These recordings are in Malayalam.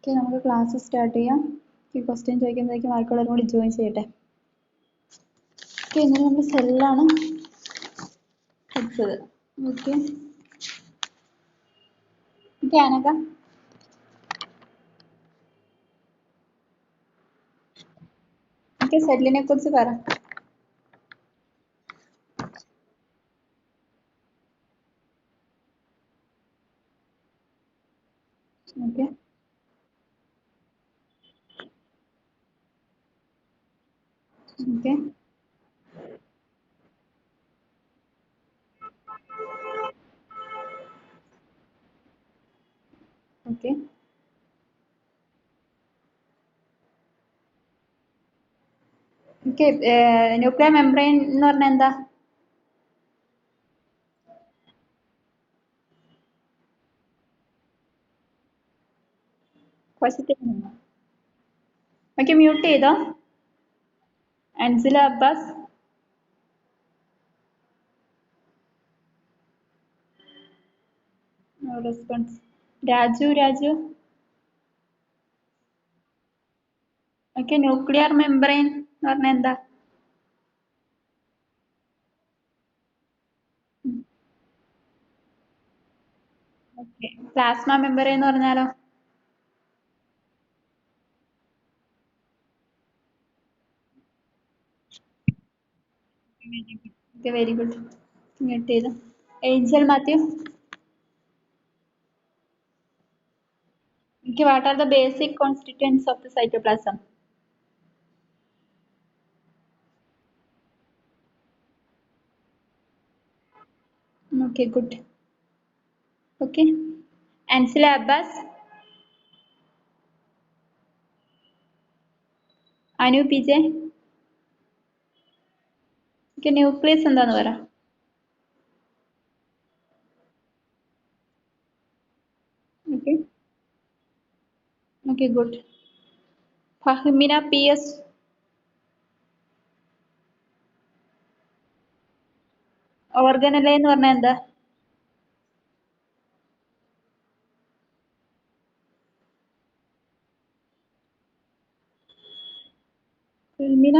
ഓക്കെ, നമുക്ക് ക്ലാസ് സ്റ്റാർട്ട് ചെയ്യാം. ഈ ക്വസ്റ്റ്യൻ ചോദിക്കുമ്പോഴേക്കും ബാക്കിയുള്ളവരും കൂടി ജോയിൻ ചെയ്യട്ടെ. ഓക്കെ, ഇങ്ങനെ നമ്മൾ സെല്ലാണ് വെച്ചത്. ഓക്കെ ഓക്കെ അനക, ഓക്കെ സെല്ലിനെ കുറിച്ച് പറ. Okay okay okay okay nuclear membrane എന്ന് പറഞ്ഞാൽ എന്താ? ഓക്കെ, മ്യൂട്ട് ചെയ്തോ. Ansila Abbas, no response. Raju okay, nuclear membrane എന്ന് പറഞ്ഞാൽ എന്താ? ഓക്കെ, പ്ലാസ്മ മെംബ്രെയിൻ എന്ന് പറഞ്ഞാലോ? Okay, very good. മ്യൂട്ട് ചെയ്തു. Angel Mathew, okay, what are the basic constituents of the cytoplasm? Okay, good. Okay, Ansila Abbas, Anu PJ. Okay, nucleus എന്താന്ന് പറ. Okay, okay, good. Fahmina PS, organelle എന്ന് പറഞ്ഞാൽ എന്താ? ഫഹ്മിന,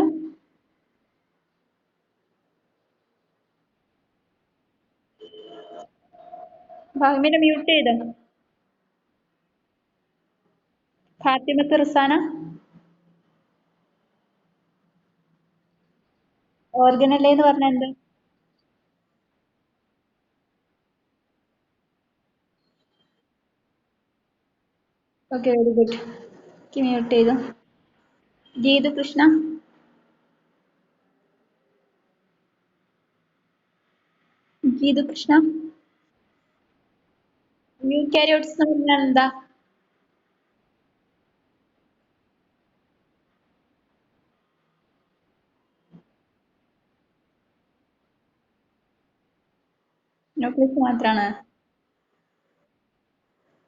ഫഹ്മിന മ്യൂട്ട് ചെയ്തോ. ഫാത്തിമത്ത് റിസാന, organelle എന്ന് പറഞ്ഞാൽ എന്താ? Okay, very good. Okay, mute ചെയ്തോ. ഗീതു കൃഷ്ണ, ഗീതു കൃഷ്ണ. യൂക്കാരിയോട്സ് എന്ന് പറഞ്ഞാൽ എന്താ? ന്യൂക്ലിയസ് മാത്രമാണ്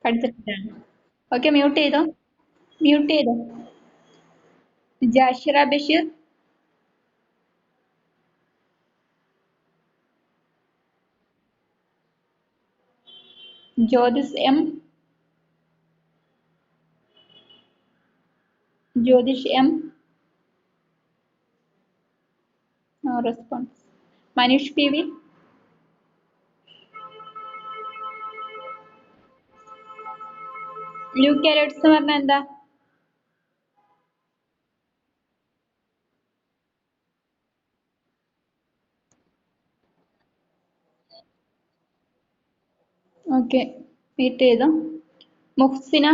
പഠിച്ചിട്ടില്ല. ഓക്കെ, മ്യൂട്ട് ചെയ്തോ. മ്യൂട്ട് ചെയ്തോ. Jashira Basheer, Jyothis M, Jyothish M, no response. Maneesh P V, eukaryotes എന്ന് പറഞ്ഞാൽ എന്താ? ഓക്കെ, മീറ്റ് ചെയ്തോ. Muhsina,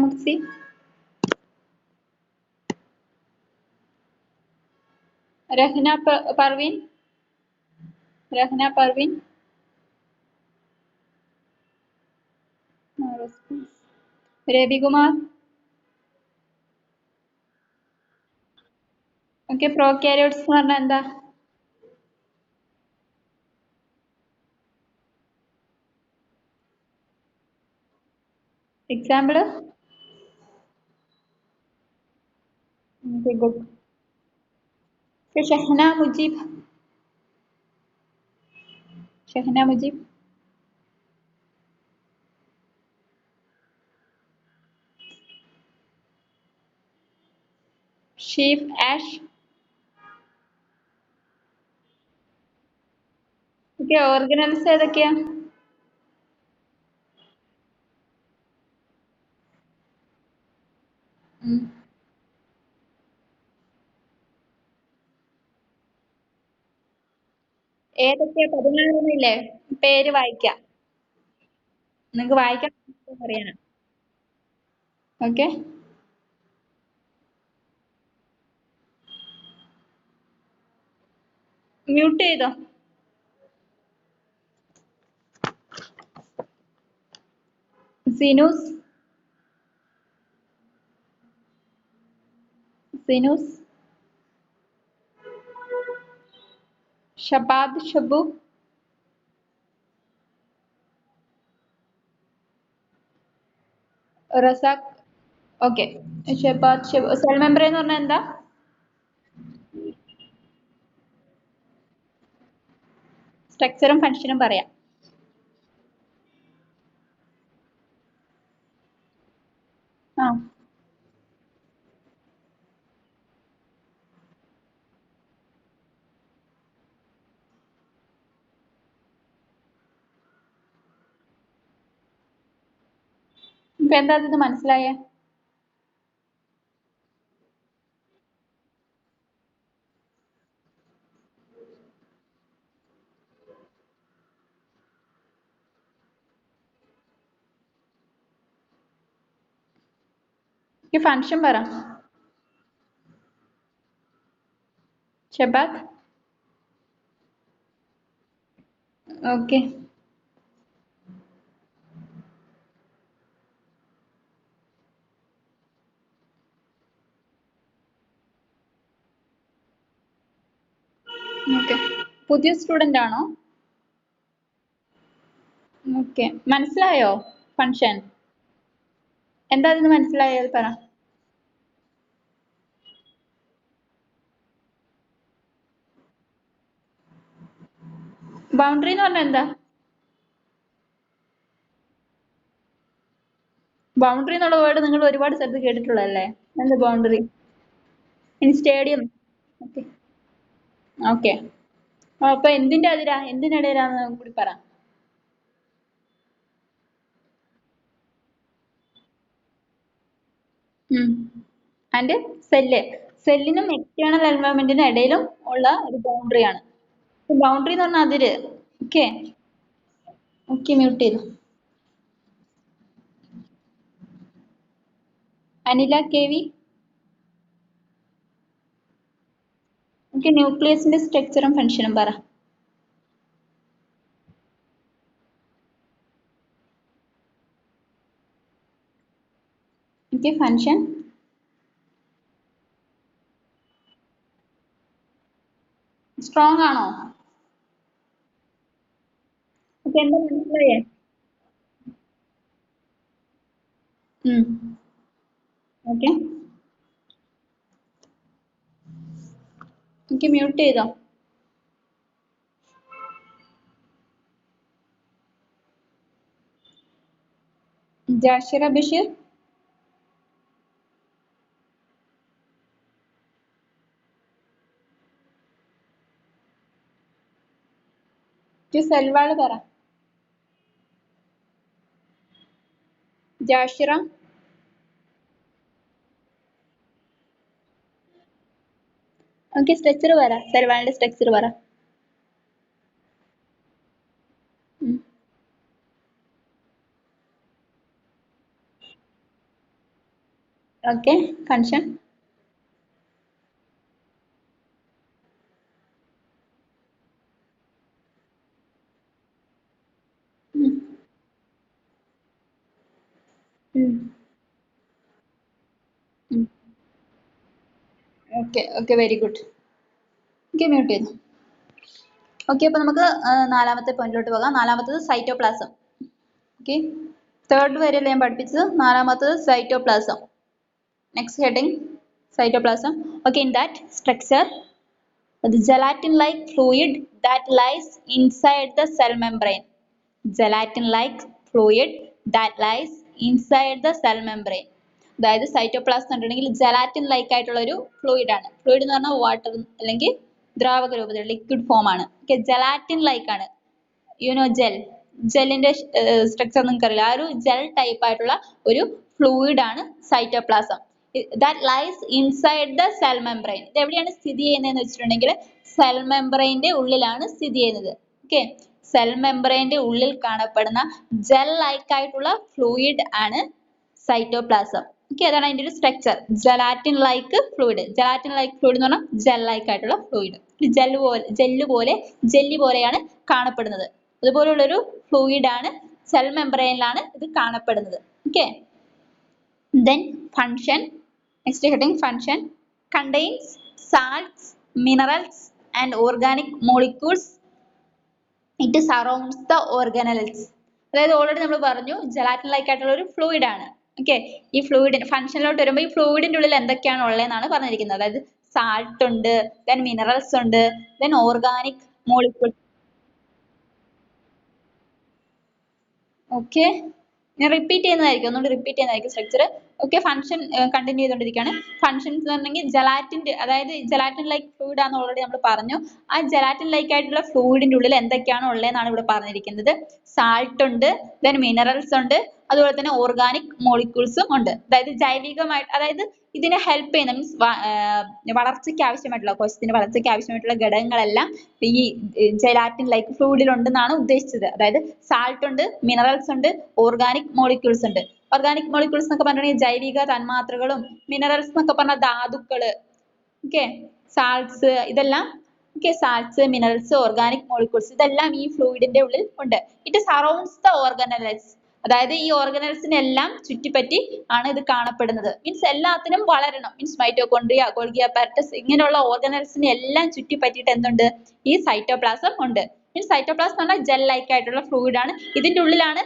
Muhsi, Rahna Parveen, no response. Ravikumar. Okay, prokaryotes എന്ന് പറഞ്ഞാൽ എന്താ? Example? Okay, good. Shahna Mujeeb, ഷീഫ് ആഷ്. ഓക്കെ, ഓർഗനൽസ് ഏതൊക്കെയാ? ഉം. ഏതൊക്കെയാ 16 പേര് വായിക്കാം. നിങ്ങക്ക് വായിക്കാൻ അറിയണം. ഓക്കെ, മ്യൂട്ട് ചെയ്തോ. Sinu's, Sinu's. ഷബാദ്, Shabu. Razak. Okay, ഷബാദ്, Shabu. Cell member എന്ന് പറഞ്ഞാൽ എന്താ? സ്ട്രക്ചറും ഫംഗ്ഷനും പറയാം. ആ, ഇപ്പൊ എന്താ ഇത് മനസ്സിലായേ? ഈ ഫംഗ്ഷൻ പറ ഷബാദ്. Okay, okay. പുതിയ സ്റ്റുഡന്റ് ആണോ? ഓക്കെ, മനസ്സിലായോ ഫംഗ്ഷൻ? എന്താ അതിന് മനസ്സിലായോ അത് പറ. ബൗണ്ടറി എന്ന് പറഞ്ഞാൽ എന്താ? ബൗണ്ടറി എന്നുള്ള വേർഡ് നിങ്ങൾ ഒരുപാട് സ്ഥലത്ത് കേട്ടിട്ടുള്ളതല്ലേ. എന്താ boundary? In stadium. Okay, okay. അപ്പൊ എന്തിന്റെ അതിരാ, എന്തിനിടയിലാന്ന് കൂടി പറ. And cell. സെല്ലിനും എക്സ്റ്റേണൽ എൻവയോൺമെന്റിനും ഇടയിലും ഉള്ള ഒരു ബൗണ്ടറി ആണ്. ബൗണ്ടറി എന്ന് പറഞ്ഞാൽ അതിര്. ഓക്കെ, ഓക്കെ, മ്യൂട്ട് ചെയ്തു. Anila K V. ഓക്കെ, ന്യൂക്ലിയസിന്റെ സ്ട്രക്ചറും ഫംഗ്ഷനും പറ. Okay, function. സ്ട്രോങ് ആണോ? ഓക്കെ, എന്താ മനസ്സിലായേ? ഓക്കെ, ഓക്കെ, മ്യൂട്ട് ചെയ്തോ. ജാഷിറ ബഷീർ. സെൽവാള് പറ. ജാഷിറ. ഓക്കെ, സ്ട്രക്ചർ പറ. സെൽവാളിന്റെ സ്ട്രക്ചർ പറ. Okay, function. Okay, okay, very good. Okay, mute ചെയ്തു. ഓക്കെ, അപ്പൊ നമുക്ക് നാലാമത്തെ പോയിന്റിലോട്ട് പോകാം. നാലാമത്തത് സൈറ്റോപ്ലാസം. ഓക്കെ, തേർഡ് വരെയല്ലേ ഞാൻ പഠിപ്പിച്ചത്. നാലാമത്തത് cytoplasm. Next heading cytoplasm. Okay, in that structure, the gelatin-like fluid that lies inside the cell membrane. Gelatin-like fluid that lies inside the cell membrane. അതായത് സൈറ്റോപ്ലാസം എന്ന് പറഞ്ഞിട്ടുണ്ടെങ്കിൽ ജലാറ്റിൻ ലൈക്ക് ആയിട്ടുള്ള ഒരു ഫ്ലൂയിഡ് ആണ്. ഫ്ലൂയിഡ് എന്ന് പറഞ്ഞാൽ വാട്ടർ അല്ലെങ്കിൽ ദ്രാവക രൂപത്തിൽ ലിക്വിഡ് ഫോം ആണ്. ജലാറ്റിൻ ലൈക്ക് ആണ്. ജെൽ, ജെല്ലിന്റെ സ്ട്രക്ചർ നിങ്ങൾക്ക് അറിയില്ല. ആ ഒരു ജെൽ ടൈപ്പ് ആയിട്ടുള്ള ഒരു ഫ്ലൂയിഡ് ആണ് cytoplasm. That lies inside the cell membrane. ഇത് എവിടെയാണ് സ്ഥിതി ചെയ്യുന്നതെന്ന് വെച്ചിട്ടുണ്ടെങ്കിൽ സെൽ മെംബ്രെയിന്റെ ഉള്ളിലാണ് സ്ഥിതി ചെയ്യുന്നത്. ഓക്കെ, സെൽ മെംബ്രെയിന്റെ ഉള്ളിൽ കാണപ്പെടുന്ന ജെൽ ലൈക്ക് ആയിട്ടുള്ള ഫ്ലൂയിഡ് ആണ് സൈറ്റോപ്ലാസം. ഓക്കെ, അതാണ് അതിന്റെ ഒരു structure. Gelatin like fluid. Gelatin like fluid എന്ന് പറഞ്ഞാൽ ജെൽ ലൈക്ക് ആയിട്ടുള്ള ഫ്ലൂയിഡ്. ജെല്ലി പോലെയാണ് കാണപ്പെടുന്നത്. അതുപോലുള്ളൊരു ഫ്ലൂയിഡ് ആണ്. സെൽ മെംബ്രെയിനിലാണ് ഇത് കാണപ്പെടുന്നത്. Okay, then function, next heading function, contains salts, minerals and organic molecules. It surrounds the organelles. അതായത് ഓൾറെഡി നമ്മൾ പറഞ്ഞു ജലാറ്റിൻ ലൈക്ക് ആയിട്ടുള്ള ഒരു ഫ്ലൂയിഡ് ആണ്. ഓക്കെ, ഈ ഫ്ലൂയിഡ് ഫംഗ്ഷനിലോട്ട് വരുമ്പോൾ ഈ ഫ്ലൂയിഡിന്റെ ഉള്ളിൽ എന്തൊക്കെയാണ് ഉള്ളതെന്നാണ് പറഞ്ഞിരിക്കുന്നത്. അതായത് സാൾട്ട് ഉണ്ട്, then മിനറൽസ് ഉണ്ട്, then ഓർഗാനിക് മോളിക്യൂൾസ്. ഓക്കെ, ഞാൻ റിപ്പീറ്റ് ചെയ്യുന്നതായിരിക്കും, ഒന്നുകൂടി റിപ്പീറ്റ് ചെയ്യുന്നതായിരിക്കും സ്ട്രക്ചർ. ഓക്കെ, ഫംഗ്ഷൻ കണ്ടിന്യൂ ചെയ്തുകൊണ്ടിരിക്കുകയാണ്. ഫംഗ്ഷൻസ് എന്ന് പറഞ്ഞെങ്കിൽ ജലാറ്റിന്റെ, അതായത് ജലാറ്റിൻ ലൈക്ക് ഫ്ലൂയിഡ് ആണെന്ന് ഓൾറെഡി നമ്മൾ പറഞ്ഞു. ആ ജലാറ്റിൻ ലൈക്ക് ആയിട്ടുള്ള ഫ്ലൂയിഡിന്റെ ഉള്ളിൽ എന്തൊക്കെയാണ് ഉള്ളതെന്നാണ് ഇവിടെ പറഞ്ഞിരിക്കുന്നത്. സാൾട്ട് ഉണ്ട്, ദെൻ മിനറൽസ് ഉണ്ട്, അതുപോലെ തന്നെ ഓർഗാനിക് മോളിക്യൂൾസും ഉണ്ട്. അതായത് ജൈവികമായിട്ട്, അതായത് ഇതിനെ ഹെൽപ്പ് ചെയ്യുന്ന മീൻസ് വളർച്ചയ്ക്ക് ആവശ്യമായിട്ടുള്ള, കോശത്തിന്റെ വളർച്ചയ്ക്ക് ആവശ്യമായിട്ടുള്ള ഘടകങ്ങളെല്ലാം ഈ ജലാറ്റിൻ ലൈക്ക് ഫ്ലൂയിഡിൽ ഉണ്ടെന്നാണ് ഉദ്ദേശിച്ചത്. അതായത് സാൾട്ട് ഉണ്ട്, മിനറൽസ് ഉണ്ട്, ഓർഗാനിക് മോളിക്യൂൾസ് ഉണ്ട്. ഓർഗാനിക് മോളിക്യൂൾസ് എന്നൊക്കെ പറഞ്ഞിട്ടുണ്ടെങ്കിൽ ജൈവിക തന്മാത്രകളും, മിനറൽസ് എന്നൊക്കെ പറഞ്ഞാൽ ധാതുക്കള്. ഓക്കെ, സാൾട്സ് ഇതെല്ലാം. Okay, salts, minerals, organic molecules ഇതെല്ലാം ഈ ഫ്ലൂയിഡിന്റെ ഉള്ളിൽ ഉണ്ട്. It surrounds the organelles. അതായത് ഈ ഓർഗനൽസിനെല്ലാം ചുറ്റിപ്പറ്റി ആണ് ഇത് കാണപ്പെടുന്നത്. മീൻസ് എല്ലാത്തിനും വളരണം. മീൻസ് മൈറ്റോകോൺട്രിയ, ഗോൾഗി അപ്പാരറ്റസ് ഇങ്ങനെയുള്ള ഓർഗനൽസിനെ എല്ലാം ചുറ്റിപ്പറ്റിയിട്ട് എന്തുണ്ട്, ഈ സൈറ്റോപ്ലാസം ഉണ്ട്. മീൻസ് സൈറ്റോപ്ലാസം എന്ന് പറഞ്ഞാൽ ജെൽ ലൈക്ക് ആയിട്ടുള്ള ഫ്ലൂയിഡ് ആണ്. ഇതിന്റെ ഉള്ളിലാണ്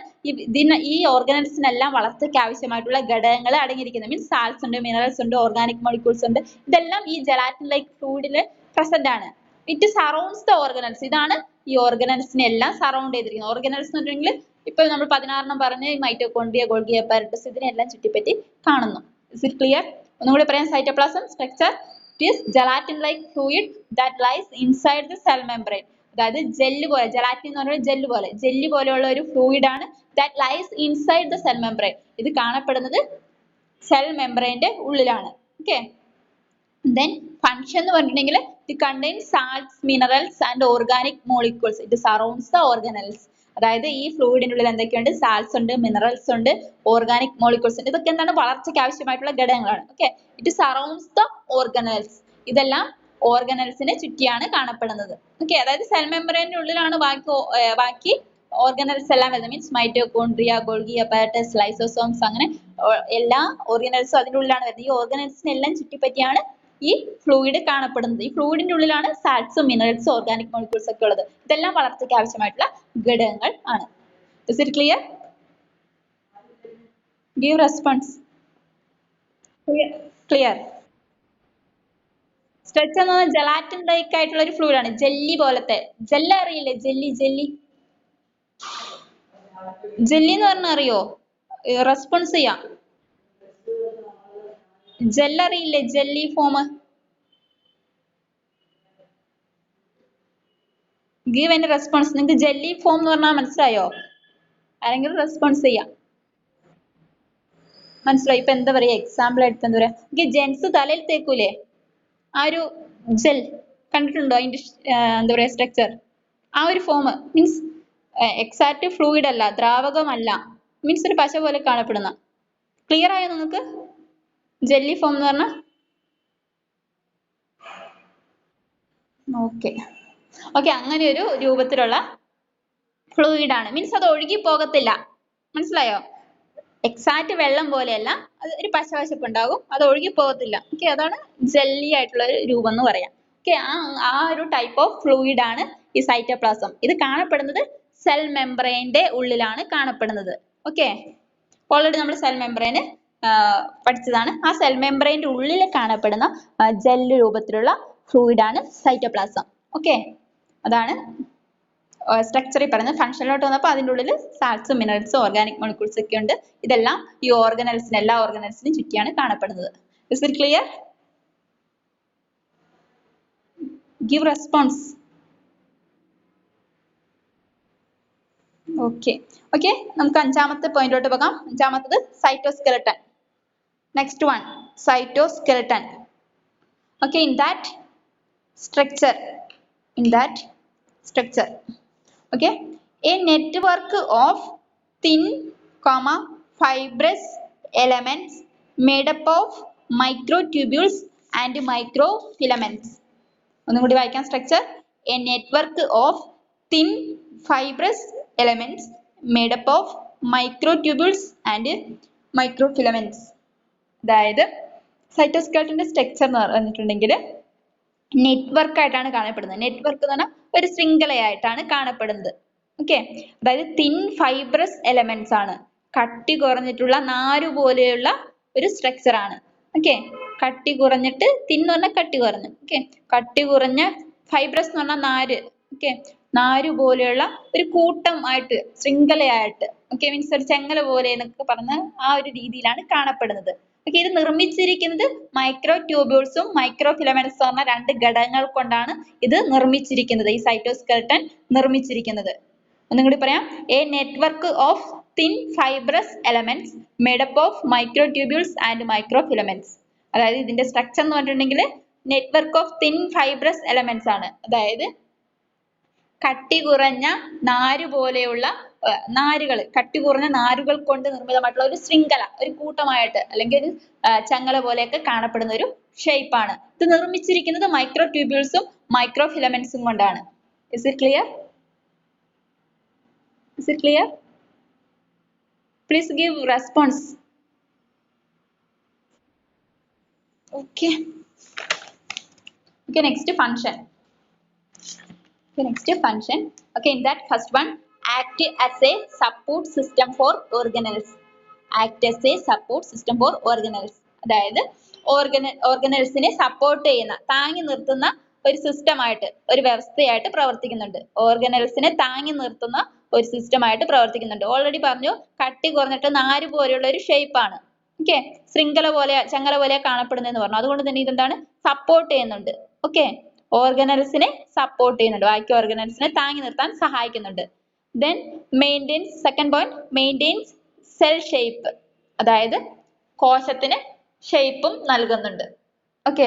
ഈ ഓർഗനൽസിനെല്ലാം വളർച്ചയ്ക്ക് ആവശ്യമായിട്ടുള്ള ഘടകങ്ങൾ അടങ്ങിയിരിക്കുന്നത്. മീൻസ് സാൾട്സ് ഉണ്ട്, മിനറൽസ് ഉണ്ട്, ഓർഗാനിക് മോളിക്യൂൾസ് ഉണ്ട്. ഇതെല്ലാം ഈ ജലാറ്റിൻ ലൈക്ക് ഫ്ലൂയിഡിൽ പ്രസന്റ് ആണ്. It surrounds the organelles. ഇതാണ് ഈ ഓർഗനൽസിനെ എല്ലാം സറൗണ്ട് ചെയ്തിരിക്കുന്നത്. ഓർഗനൽസ് എന്ന് പറഞ്ഞിട്ടുണ്ടെങ്കിൽ ഇപ്പൊ നമ്മൾ 16 പറഞ്ഞ് മൈറ്റോകോൺട്രിയ, ഗോൾഗി അപ്പാരറ്റസ് ഇതിനെല്ലാം ചുറ്റിപ്പറ്റി കാണുന്നു. Is it clear? ഒന്നുകൂടി പറയാം. Cytoplasm structure, it is gelatin like fluid that lies inside the cell membrane. അതായത് ജെല്ല് പോലെ, ജലാറ്റിൻ എന്ന് പറഞ്ഞാൽ ജെല്ല് പോലെയുള്ള ഒരു ഫ്ലൂയിഡ് ആണ്. That lies inside the cell membrane. ഇത് കാണപ്പെടുന്നത് സെൽ മെംബ്രെയിന്റെ ഉള്ളിലാണ്. ഓക്കെ, then function എന്ന് പറഞ്ഞിട്ടുണ്ടെങ്കിൽ it contains salts, minerals and organic molecules. It surrounds the organelles. അതായത് ഈ ഫ്ലൂയിഡിന്റെ ഉള്ളിൽ എന്തൊക്കെയുണ്ട്, സാൾട്സ് ഉണ്ട്, മിനറൽസ് ഉണ്ട്, ഓർഗാനിക് മോളിക്യൂൾസ് ഉണ്ട്. ഇതൊക്കെ എന്താണ്, വളർച്ചയ്ക്ക് ആവശ്യമായിട്ടുള്ള ഘടകങ്ങളാണ്. Okay, it surrounds the organelles. ഇതെല്ലാം ഓർഗനൽസിനെ ചുറ്റിയാണ് കാണപ്പെടുന്നത്. ഓക്കെ, അതായത് സെൽ മെംബ്രെയിന്റെ ഉള്ളിലാണ് ബാക്കി ഓർഗനൽസ് എല്ലാം വരുന്നത്. Means mitochondria, Golgi apparatus, lysosomes അങ്ങനെ എല്ലാ ഓർഗനൽസും അതിന്റെ ഉള്ളിലാണ് വരുന്നത്. ഈ ഓർഗനൽസിനെല്ലാം ചുറ്റിപ്പറ്റിയാണ് ഈ ഫ്ലൂയിഡ് കാണപ്പെടുന്നത്. ഈ ഫ്ലൂയിഡിന്റെ ഉള്ളിലാണ് സാൾട്സും, മിനറൽസും, ഓർഗാനിക് മോളിക്യൂൾസ് ഒക്കെ ഉള്ളത്. ഇതെല്ലാം വളർച്ചയ്ക്ക് ആവശ്യമായിട്ടുള്ള ഘടകങ്ങൾ ആണ്. Is it clear? Give response. Clear. Stretch എന്ന് പറഞ്ഞാൽ ജലാറ്റിൻ ലൈക്ക് ആയിട്ടുള്ള ഒരു ഫ്ലൂയിഡ് ആണ്. ജെല്ലി പോലത്തെ. ജെല്ലി അറിയില്ലേ? ജെല്ലി എന്ന് പറഞ്ഞാൽ അറിയോ? റെസ്പോൺസ് ചെയ്യാം. ജെൽ അറിയില്ലേ? Jelly form. Give any response. നിങ്ങൾക്ക് ജെല്ലി ഫോം എന്ന് പറഞ്ഞാൽ മനസ്സിലായോ? ആരെങ്കിലും റെസ്പോൺസ് ചെയ്യാം. മനസ്സിലായി? ഇപ്പൊ എന്താ പറയാ, എക്സാമ്പിൾ ആയിട്ട് എന്താ പറയാ, ജെൻസ് തലയിൽ തേക്കൂലേ, ആ ഒരു ജെൽ കണ്ടിട്ടുണ്ടോ? അതിന്റെ എന്താ പറയാ സ്ട്രക്ചർ, ആ ഒരു ഫോം. മീൻസ് എക്സാക്ട് ഫ്ലൂയിഡ് അല്ല, ദ്രാവകമല്ല. മീൻസ് ഒരു പശ പോലെ കാണപ്പെടുന്ന. ക്ലിയർ ആയോ നിങ്ങൾക്ക്? ജെല്ലി ഫോം എന്ന് പറഞ്ഞാൽ ഓക്കെ, അങ്ങനെ ഒരു രൂപത്തിലുള്ള ഫ്ലൂയിഡ് ആണ്. മീൻസ് അത് ഒഴുകി പോകത്തില്ല. മനസ്സിലായോ? എക്സാക്ട് വെള്ളം പോലെയല്ല, അത് ഒരു പശവശപ്പ് ഉണ്ടാകും, അത് ഒഴുകി പോകത്തില്ല. ഓക്കെ, അതാണ് ജെല്ലി ആയിട്ടുള്ള ഒരു രൂപം എന്ന് പറയാം. ഓക്കെ, ആ ഒരു ടൈപ്പ് ഓഫ് ഫ്ലൂയിഡ് ആണ് ഈ സൈറ്റോപ്ലാസം. ഇത് കാണപ്പെടുന്നത് സെൽ മെംബ്രെയിന്റെ ഉള്ളിലാണ് കാണപ്പെടുന്നത്. ഓക്കെ, ഓൾറെഡി നമ്മൾ സെൽ മെംബ്രെയിൻ പഠിച്ചതാണ്. ആ സെൽ മെംബ്രെയിന്റെ ഉള്ളിൽ കാണപ്പെടുന്ന ജെല്ല് രൂപത്തിലുള്ള ഫ്ലൂയിഡ് ആണ് സൈറ്റോപ്ലാസം. ഓക്കെ, അതാണ് സ്ട്രക്ചറിൽ പറയുന്നത്. ഫംഗ്ഷനിലോട്ട് വന്നപ്പോൾ അതിൻ്റെ ഉള്ളിൽ സാൽട്സും മിനറൽസും ഓർഗാനിക് മോളിക്യൂൾസ് ഒക്കെ ഉണ്ട്. ഇതെല്ലാം ഈ ഓർഗനൽസിന് എല്ലാ ഓർഗനൽസിനും ചുറ്റിയാണ് കാണപ്പെടുന്നത്. Is it clear? Give response. Okay. Okay. നമുക്ക് അഞ്ചാമത്തെ പോയിന്റിലോട്ട് പോകാം. അഞ്ചാമത്തത് സൈറ്റോസ്കെലട്ടൺ. Next one, cytoskeleton. Okay, in that structure, okay, a network of thin, fibrous elements made up of microtubules and microfilaments. ഒന്നുകൂടി വായിക്കാം. structure, a network of thin, fibrous elements made up of microtubules and microfilaments. അതായത് സൈറ്റോസ്കെലട്ടന്റെ സ്ട്രക്ചർ എന്ന് പറഞ്ഞിട്ടുണ്ടെങ്കിൽ നെറ്റ്വർക്ക് ആയിട്ടാണ് കാണപ്പെടുന്നത്. നെറ്റ്വർക്ക് എന്ന് പറഞ്ഞാൽ ഒരു ശൃംഖലയായിട്ടാണ് കാണപ്പെടുന്നത്. ഓക്കെ, അതായത് തിൻ ഫൈബ്രസ് എലമെന്റ്സ് ആണ്, കട്ടി കുറഞ്ഞിട്ടുള്ള നാരു പോലെയുള്ള ഒരു സ്ട്രക്ചർ ആണ്. ഓക്കെ, കട്ടി കുറഞ്ഞിട്ട് തിൻ എന്ന് പറഞ്ഞാൽ കട്ടി കുറഞ്ഞു. ഓക്കെ, കട്ടി കുറഞ്ഞ ഫൈബ്രസ് എന്ന് പറഞ്ഞാൽ നാര്. ഓക്കെ, നാരു പോലെയുള്ള ഒരു കൂട്ടം ആയിട്ട് ശൃംഖലയായിട്ട്, ഓക്കെ, മീൻസ് ഒരു ചെങ്ങല പോലെ എന്നൊക്കെ പറഞ്ഞ ആ ഒരു രീതിയിലാണ് കാണപ്പെടുന്നത്. ഓക്കെ, ഇത് നിർമ്മിച്ചിരിക്കുന്നത് മൈക്രോ ട്യൂബ്യൂൾസും മൈക്രോ ഫിലമെന്റ്സ് പറഞ്ഞ രണ്ട് ഘടകങ്ങൾ കൊണ്ടാണ് ഇത് നിർമ്മിച്ചിരിക്കുന്നത്, ഈ സൈറ്റോസ്കെലട്ടൻ നിർമ്മിച്ചിരിക്കുന്നത്. ഒന്നും കൂടി പറയാം. A network of thin fibrous elements made up of micro tubules and micro filaments. അതായത് ഇതിന്റെ സ്ട്രക്ചർ എന്ന് പറഞ്ഞിട്ടുണ്ടെങ്കിൽ network of thin fibrous elements ആണ്. അതായത് കട്ടി കുറഞ്ഞ നാര് പോലെയുള്ള നാരുകൾ, കട്ടി കുറഞ്ഞ നാരുകൾ കൊണ്ട് നിർമ്മിതമായിട്ടുള്ള ഒരു ശൃംഖല, ഒരു കൂട്ടമായിട്ട് അല്ലെങ്കിൽ ഒരു ചങ്ങല പോലെയൊക്കെ കാണപ്പെടുന്ന ഒരു ഷേപ്പ് ആണ്. ഇത് നിർമ്മിച്ചിരിക്കുന്നത് മൈക്രോ ട്യൂബ്യൂൾസും മൈക്രോ ഫിലമെന്റ്സും കൊണ്ടാണ്. Is it clear? Is it clear? Please give response. Okay. Okay, next function. Okay, next function. Okay, in that first one, act as a support system for organelles. Act as a support system for organelles. അതായത് ഓർഗനൽസിനെ സപ്പോർട്ട് ചെയ്യുന്ന, താങ്ങി നിർത്തുന്ന ഒരു സിസ്റ്റം ആയിട്ട്, ഒരു വ്യവസ്ഥയായിട്ട് പ്രവർത്തിക്കുന്നുണ്ട്. ഓർഗനൽസിനെ താങ്ങി നിർത്തുന്ന ഒരു സിസ്റ്റം ആയിട്ട് പ്രവർത്തിക്കുന്നുണ്ട്. ഓൾറെഡി പറഞ്ഞു, കട്ടി കുറഞ്ഞിട്ട് നാര് പോലെയുള്ള ഒരു ഷേപ്പ് ആണ്. ഓക്കെ, ശൃംഖല പോലെ, ചങ്ങല പോലെ കാണപ്പെടുന്നതെന്ന് പറഞ്ഞു. അതുകൊണ്ട് തന്നെ ഇതെന്താണ്, സപ്പോർട്ട് ചെയ്യുന്നുണ്ട്. ഓക്കെ, ഓർഗനൽസിനെ സപ്പോർട്ട് ചെയ്യുന്നുണ്ട്, ബാക്കി ഓർഗനൽസിനെ താങ്ങി നിർത്താൻ സഹായിക്കുന്നുണ്ട്. Then maintains, second point, maintains cell shape. അതായത് കോശത്തിന് ഷേപ്പും നൽകുന്നുണ്ട്. ഓക്കെ,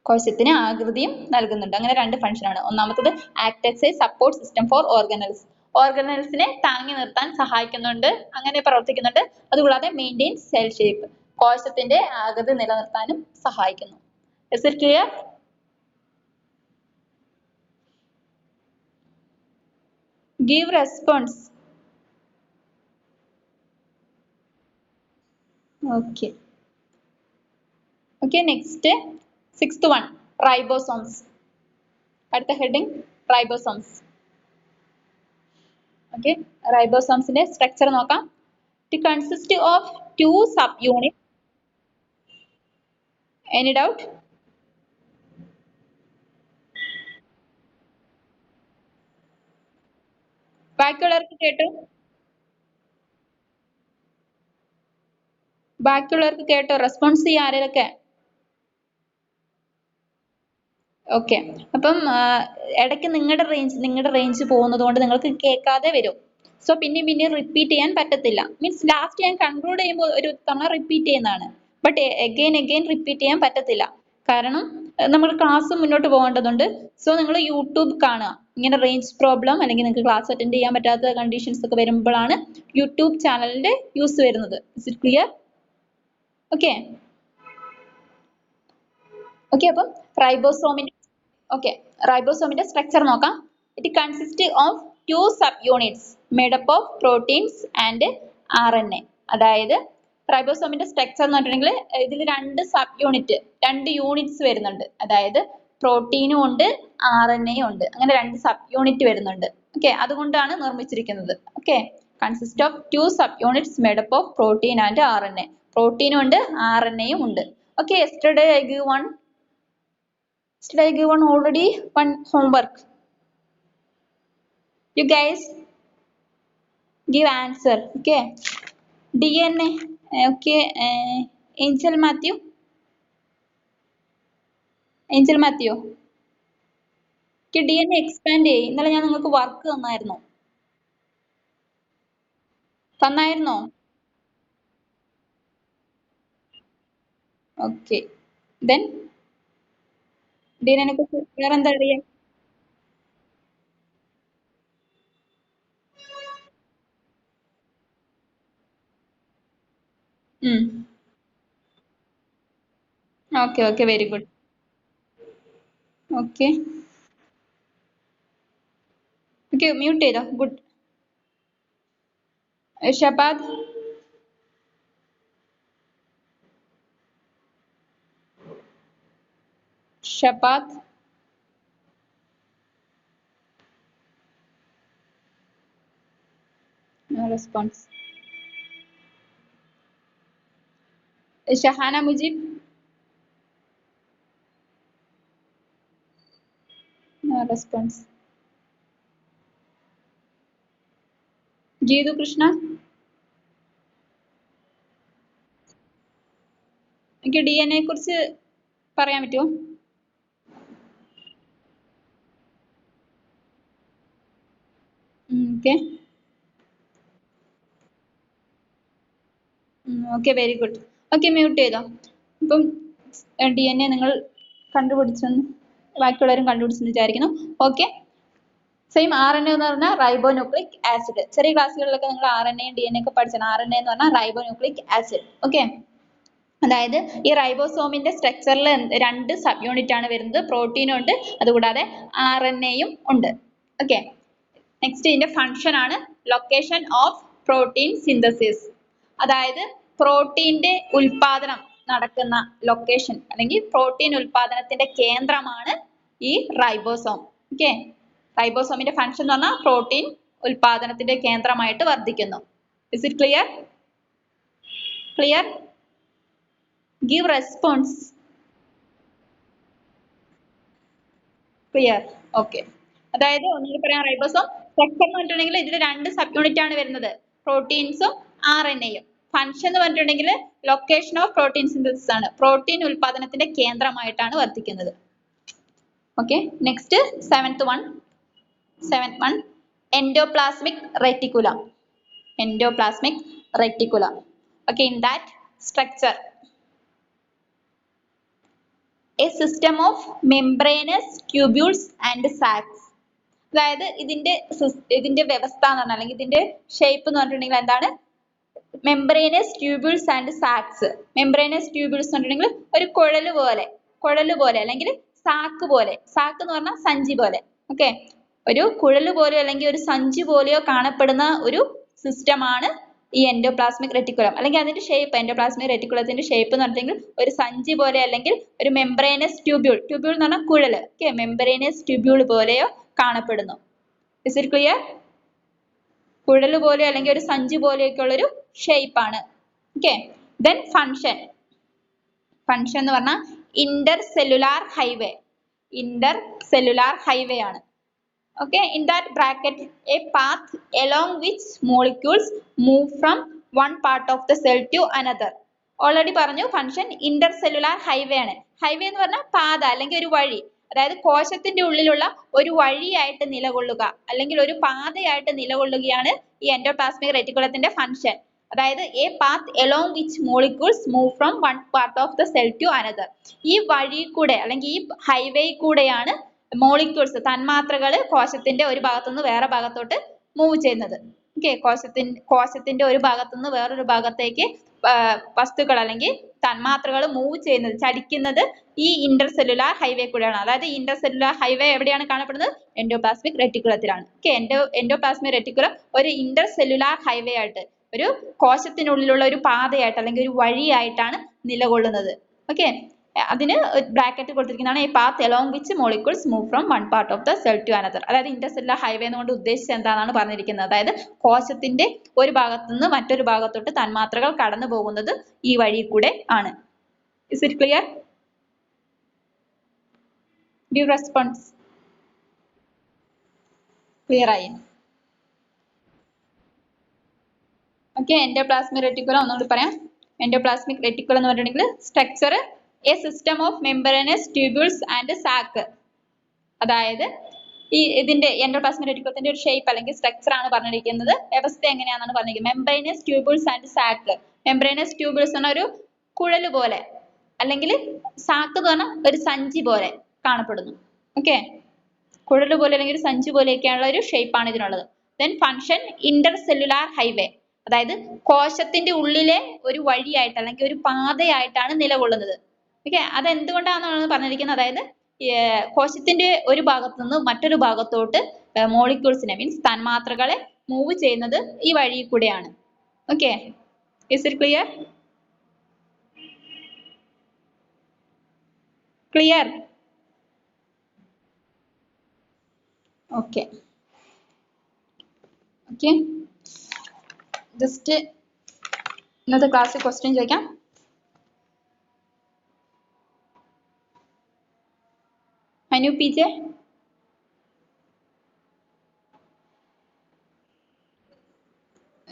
കോശത്തിന് ആകൃതിയും നൽകുന്നുണ്ട്. അങ്ങനെ രണ്ട് ഫംഗ്ഷൻ ആണ്. ഒന്നാമത്തത് act as a support system for organelles, ഓർഗനൽസിനെ താങ്ങി നിർത്താൻ സഹായിക്കുന്നുണ്ട്, അങ്ങനെ പ്രവർത്തിക്കുന്നുണ്ട്. അതുകൂടാതെ മെയിൻറ്റെയിൻസ് സെൽ ഷേപ്പ്, കോശത്തിന്റെ ആകൃതി നിലനിർത്താനും സഹായിക്കുന്നു. Is it clear? Give response. Okay. Okay, next, sixth one, ribosomes. At the heading, ribosomes. Okay, ribosomes ന്റെ structure നോക്കാം. It consists of two subunits. Any doubt? ബാക്കിയുള്ളവർക്ക് കേട്ടോ? ബാക്കിയുള്ളവർക്ക് കേട്ടോ? റെസ്പോൺസ് ചെയ്യാൻ ആരൊക്കെ? ഓക്കെ, അപ്പം ഇടയ്ക്ക് നിങ്ങളുടെ റേഞ്ച് പോകുന്നത് കൊണ്ട് നിങ്ങൾക്ക് കേൾക്കാതെ വരും. സോ പിന്നെ റിപ്പീറ്റ് ചെയ്യാൻ പറ്റത്തില്ല. മീൻസ് ലാസ്റ്റ് ഞാൻ കൺക്ലൂഡ് ചെയ്യുമ്പോൾ ഒരു തവണ റിപ്പീറ്റ് ചെയ്യുന്നതാണ്. ബട്ട് എഗെയിൻ റിപ്പീറ്റ് ചെയ്യാൻ പറ്റത്തില്ല. കാരണം നമ്മൾ ക്ലാസ് മുന്നോട്ട് പോകേണ്ടതുണ്ട്. സോ നിങ്ങൾ യൂട്യൂബ് കാണുക. ഇങ്ങനെ റേഞ്ച് പ്രോബ്ലം അല്ലെങ്കിൽ നിങ്ങൾക്ക് ക്ലാസ് അറ്റൻഡ് ചെയ്യാൻ പറ്റാത്ത കണ്ടീഷൻസ് ഒക്കെ വരുമ്പോഴാണ് യൂട്യൂബ് ചാനലിന്റെ യൂസ് വരുന്നത്. Is it clear? Okay, okay, അപ്പം റൈബോസോമിന്റെ സ്ട്രക്ചർ നോക്കാം. It consist of two sub units made up of proteins and RNA. അതായത് റൈബോസോമിന്റെ സ്ട്രക്ചർ എന്ന് പറഞ്ഞിട്ടുണ്ടെങ്കിൽ ഇതിൽ രണ്ട് സബ് യൂണിറ്റ്, രണ്ട് യൂണിറ്റ്സ് വരുന്നുണ്ട്. അതായത് പ്രോട്ടീനും ഉണ്ട്, RNA ഉണ്ട്. അങ്ങനെ രണ്ട് സബ് യൂണിറ്റ് വരുന്നുണ്ട്. ഓക്കെ, അതുകൊണ്ടാണ് നിർമ്മിച്ചിരിക്കുന്നത്. Okay, consist of two sub units made up of protein and RNA. പ്രോട്ടീനും ഉണ്ട്, RNAയും ഉണ്ട്. Okay, yesterday I give one already one homework. You guys give answer. Okay. DNA. Okay. Angel Matthew. Angel Matthew. DNA expand ചെയ്യ്. ഇന്നലെ ഞാൻ നിങ്ങൾക്ക് വർക്ക് തന്നായിരുന്നു. തന്നായിരുന്നോ? ഓക്കെ. ദെൻ DNA നെ കുറിച്ച് വേറെന്താ അറിയാം? Okay okay very good. Okay okay mute ചെയ്തോ. Good. ഷബാദ്. ഷബാദ്. No response. Shahana Mujib. No response. Jeetu Krishna. എനിക്ക് DNA കുറിച്ച് പറയാൻ പറ്റുമോ? Okay okay very good. Okay mute ചെയ്തോ. ഇപ്പം DNA നിങ്ങൾ കണ്ടുപിടിച്ചെന്ന് ബാക്കിയുള്ളവരും കണ്ടുപിടിച്ചെന്ന് വിചാരിക്കുന്നു. ഓക്കെ. സെയിം RNA എന്ന് പറഞ്ഞാൽ റൈബോന്യൂക്ലിക് ആസിഡ്. ചെറിയ ക്ലാസ്സുകളിലൊക്കെ നിങ്ങൾ RNAയും DNA ഒക്കെ പഠിച്ചാണ്. RNA എന്ന് പറഞ്ഞാൽ റൈബോന്യൂക്ലിക് ആസിഡ്. ഓക്കെ. അതായത് ഈ റൈബോസോമിന്റെ സ്ട്രക്ചറിൽ 2 സബ് യൂണിറ്റ് ആണ് വരുന്നത്. പ്രോട്ടീനും ഉണ്ട്, അതുകൂടാതെ RNAയും ഉണ്ട്. ഓക്കെ. നെക്സ്റ്റ് ഇതിന്റെ ഫംഗ്ഷൻ ആണ് ലൊക്കേഷൻ ഓഫ് പ്രോട്ടീൻ സിന്തസിസ്. അതായത് പ്രോട്ടീന്റെ ഉൽപാദനം നടക്കുന്ന ലൊക്കേഷൻ അല്ലെങ്കിൽ പ്രോട്ടീൻ ഉൽപാദനത്തിന്റെ കേന്ദ്രമാണ് ഈ റൈബോസോം. ഓക്കെ. റൈബോസോമിന്റെ ഫംഗ്ഷൻ എന്ന് പറഞ്ഞാൽ പ്രോട്ടീൻ ഉൽപാദനത്തിന്റെ കേന്ദ്രമായിട്ട് വർദ്ധിക്കുന്നു. Is it clear? Clear? Give response. Clear. Okay. അതായത് ഒന്നുകൂടി പറയാം. റൈബോസോം സ്ട്രക്ചർ എന്ന് പറഞ്ഞിട്ടുണ്ടെങ്കിൽ ഇതിൽ 2 സബ് യൂണിറ്റ് ആണ് വരുന്നത്. പ്രോട്ടീൻസും RNAയും. ഫംഗ്ഷൻ എന്ന് പറഞ്ഞിട്ടുണ്ടെങ്കിൽ ലൊക്കേഷൻ ഓഫ് പ്രോട്ടീൻ സിന്തസിസ് ആണ്. പ്രോട്ടീൻ ഉൽപാദനത്തിന്റെ കേന്ദ്രമായിട്ടാണ് വർത്തിക്കുന്നത്. Okay. Next seventh one. Endoplasmic reticulum. Endoplasmic reticulum. Okay, in that structure a system of membranous tubules and sacs. അതായത് ഇതിന്റെ വ്യവസ്ഥ എന്ന് പറഞ്ഞാൽ അല്ലെങ്കിൽ ഇതിന്റെ ഷേപ്പ് എന്ന് പറഞ്ഞിട്ടുണ്ടെങ്കിൽ എന്താണ്? മെംബ്രേനസ് ട്യൂബിൾസ് ആൻഡ് സാക്സ്. മെംബ്രേനസ് ട്യൂബിൾസ് എന്ന് പറഞ്ഞിട്ടുണ്ടെങ്കിൽ ഒരു കുഴല് പോലെ അല്ലെങ്കിൽ സാക്ക് പോലെ. സാക്ക് എന്ന് പറഞ്ഞാൽ സഞ്ചി പോലെ. ഓക്കെ. ഒരു കുഴല് പോലെയോ അല്ലെങ്കിൽ ഒരു സഞ്ചി പോലെയോ കാണപ്പെടുന്ന ഒരു സിസ്റ്റമാണ് ഈ എൻഡോപ്ലാസ്മിക് റെറ്റിക്കുലം. അല്ലെങ്കിൽ അതിന്റെ ഷേപ്പ്, എൻഡോപ്ലാസ്മിക് റെറ്റിക്കുലത്തിന്റെ ഷേപ്പ് എന്ന് പറഞ്ഞിട്ടുണ്ടെങ്കിൽ ഒരു സഞ്ചി പോലെ അല്ലെങ്കിൽ ഒരു മെംബ്രേനസ് ട്യൂബ്യൂൾ. ട്യൂബ്യൂൾ എന്ന് പറഞ്ഞാൽ കുഴല്. ഓക്കെ. മെംബ്രേനസ് ട്യൂബ്യൂൾ പോലെയോ കാണപ്പെടുന്നു. Is it clear? കുഴല് പോലെ അല്ലെങ്കിൽ ഒരു സഞ്ചി പോലെയൊക്കെ ഉള്ളൊരു ഷേപ്പ് ആണ്. ഓക്കെ. ദെൻ ഫംഗ്ഷൻ എന്ന് പറഞ്ഞാൽ Inter cellular highway. Inter cellular highway ആണ്. Okay, in that bracket a path along which molecules move from one part of the cell to another. Already പറഞ്ഞു ഫംഗ്ഷൻ ഇന്റർസെല്ലുലാർ ഹൈവേ ആണ്. ഹൈവേ എന്ന് പറഞ്ഞാൽ പാത അല്ലെങ്കിൽ ഒരു വഴി. അതായത് കോശത്തിന്റെ ഉള്ളിലുള്ള ഒരു വഴിയായിട്ട് നിലകൊള്ളുക അല്ലെങ്കിൽ ഒരു പാതയായിട്ട് നിലകൊള്ളുകയാണ് ഈ എൻഡോപ്ലാസ്മിക് റെറ്റിക്കുലത്തിന്റെ ഫംഗ്ഷൻ. അതായത് a path along which molecules move from one part of the cell to another. ഈ വഴി കൂടെ അല്ലെങ്കിൽ ഈ ഹൈവേ കൂടെയാണ് മോളിക്യൂൾസ് തന്മാത്രകൾ കോശത്തിന്റെ ഒരു ഭാഗത്തുനിന്ന് വേറെ ഭാഗത്തോട്ട് മൂവ് ചെയ്യുന്നത്. ഓക്കെ. കോശത്തിന്റെ ഒരു ഭാഗത്തുനിന്ന് വേറൊരു ഭാഗത്തേക്ക് വസ്തുക്കൾ അല്ലെങ്കിൽ തന്മാത്രകൾ മൂവ് ചെയ്യുന്നത്, ചലിക്കുന്നത് ഈ ഇന്റർസെല്ലുലാർ ഹൈവേ കൂടെയാണ്. അതായത് ഇന്റർസെല്ലുലാർ ഹൈവേ എവിടെയാണ് കാണപ്പെടുന്നത്? എൻഡോപ്ലാസ്മിക് റെറ്റിക്കുലത്തിലാണ്. ഓക്കെ. എൻഡോപ്ലാസ്മിക് റെറ്റിക്കുലം ഒരു ഇന്റർസെല്ലുലാർ ഹൈവേ ആയിട്ട്, ഒരു കോശത്തിനുള്ളിലുള്ള ഒരു പാതയായിട്ട് അല്ലെങ്കിൽ ഒരു വഴിയായിട്ടാണ് നിലകൊള്ളുന്നത്. ഓക്കെ. അതിന് bracket കൊടുത്തിരിക്കുന്നതാണ് a path along which molecules move from one part of the cell to another. അതായത് ഇന്റർസെല്ലുലാർ ഹൈവേ എന്നുകൊണ്ട് ഉദ്ദേശിച്ചത് എന്താണെന്നാണ് പറഞ്ഞിരിക്കുന്നത്. അതായത് കോശത്തിന്റെ ഒരു ഭാഗത്തു നിന്ന് മറ്റൊരു ഭാഗത്തോട്ട് തന്മാത്രകൾ കടന്നു പോകുന്നത് ഈ വഴി കൂടെ ആണ്. Is it clear? Give response. Clear ആയി? ഓക്കെ, എൻഡോപ്ലാസ്മിക് റെറ്റിക്കുലം ഒന്നുകൂടി പറയാം. എൻഡോപ്ലാസ്മിക് റെറ്റിക്കുലം എന്ന് പറഞ്ഞിട്ടുണ്ടെങ്കിൽ structure a system of membranous tubules and sac. അതായത് ഇതിന്റെ എൻഡോപ്ലാസ്മിക് റെറ്റിക്കുലത്തിന്റെ ഒരു ഷേപ്പ് അല്ലെങ്കിൽ സ്ട്രക്ചർ ആണ് പറഞ്ഞിരിക്കുന്നത്. വ്യവസ്ഥ എങ്ങനെയാണെന്നാണ് പറഞ്ഞിരിക്കുന്നത്. മെംബ്രേനസ് ട്യൂബ്യൂൾസ് ആൻഡ് സാക്ക്. മെംബ്രേനസ് ട്യൂബ്യൂൾസ് എന്ന ഒരു കുഴല് പോലെ അല്ലെങ്കിൽ സാക്ക് എന്ന് പറഞ്ഞാൽ ഒരു സഞ്ചി പോലെ കാണപ്പെടുന്നു. ഓക്കെ, കുഴല് പോലെ അല്ലെങ്കിൽ ഒരു സഞ്ചി പോലെയൊക്കെയുള്ള ഒരു ഷേപ്പ് ആണ് ഇതിനുള്ളത്. Then function intercellular highway, അതായത് കോശത്തിന്റെ ഉള്ളിലെ ഒരു വഴിയായിട്ട് അല്ലെങ്കിൽ ഒരു പാതയായിട്ടാണ് നിലകൊള്ളുന്നത്. ഓക്കെ, അത് എന്തുകൊണ്ടാണെന്നാണ് പറഞ്ഞിരിക്കുന്നത്. അതായത് കോശത്തിന്റെ ഒരു ഭാഗത്ത് നിന്ന് മറ്റൊരു ഭാഗത്തോട്ട് മോളിക്യൂൾസിനെ മീൻസ് തന്മാത്രകളെ മൂവ് ചെയ്യുന്നത് ഈ വഴി കൂടെയാണ്. Okay, is it clear? Clear? Okay okay, just ഇന്നത്തെ ക്ലാസ്സിൽ ക്വസ്റ്റ്യൻ ചോദിക്കാം. Anu P J,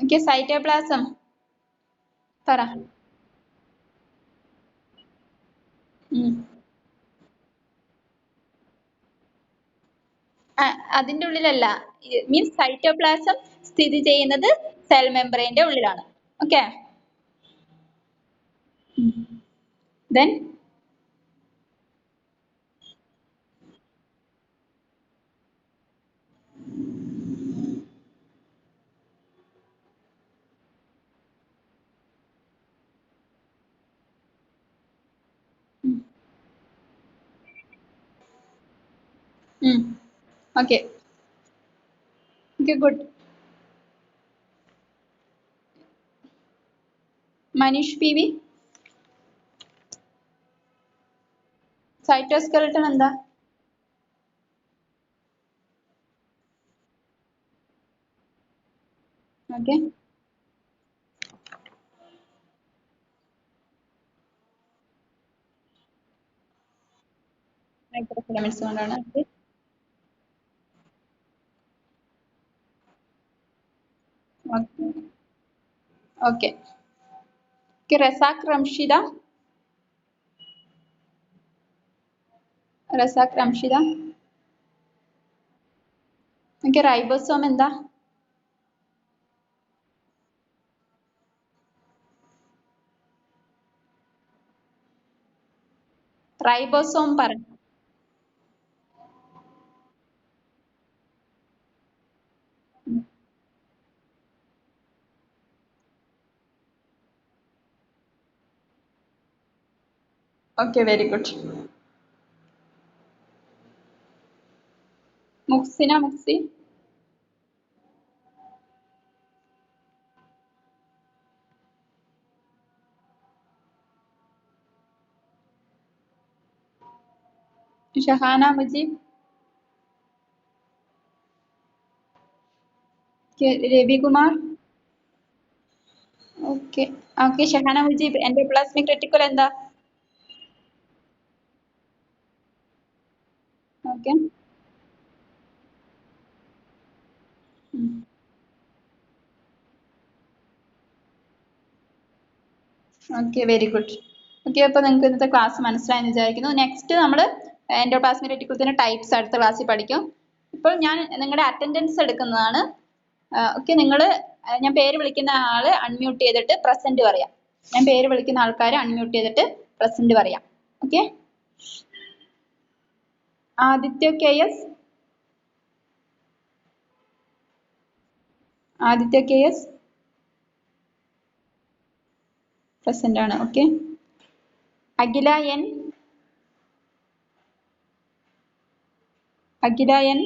okay, cytoplasm പറ. അതിന്റെ ഉള്ളിലല്ല, മീൻസ് സൈറ്റോപ്ലാസം സ്ഥിതി ചെയ്യുന്നത് സെൽ മെംബ്രെയിന്റെ ഉള്ളിലാണ്. Okay, then okay okay, good. Maneesh P V, cytoskeleton എന്താ? ഓക്കെ, മൈക്രോഫിലമെന്റ്സ് കൊണ്ടാണ്. Okay, Razak Ramshida, Razak Ramshida. Okay, ribosome എന്താ? റൈബോസോം പറഞ്ഞു. Okay, very good. Muhsina Muhsi, Shahana Mujeeb, Ravikumar. Okay okay, Shahana Mujeeb, endoplasmic reticulum എന്താ? Okay okay, very good. Okay, അപ്പോൾ നിങ്ങൾക്ക് ഇന്നത്തെ ക്ലാസ് മനസ്സിലായെന്ന് വിചാരിക്കുന്നു. നെക്സ്റ്റ് നമ്മൾ എൻഡോപ്ലാസ്മിക് റെറ്റിക്കുലത്തിന്റെ ടൈപ്സ് അടുത്ത ക്ലാസ്സിൽ പഠിക്കും. ഇപ്പോൾ ഞാൻ നിങ്ങളുടെ അറ്റൻഡൻസ് എടുക്കുന്നതാണ്. ഓക്കെ, ഞാൻ പേര് വിളിക്കുന്ന ആള് അൺമ്യൂട്ട് ചെയ്തിട്ട് പ്രസന്റ് പറയാം. ഞാൻ പേര് വിളിക്കുന്ന ആൾക്കാർ അൺമ്യൂട്ട് ചെയ്തിട്ട് പ്രസന്റ് പറയാം. Okay, Aditya K S, Aditya K S present ആണ്. Okay, Akhila N, Akhila N,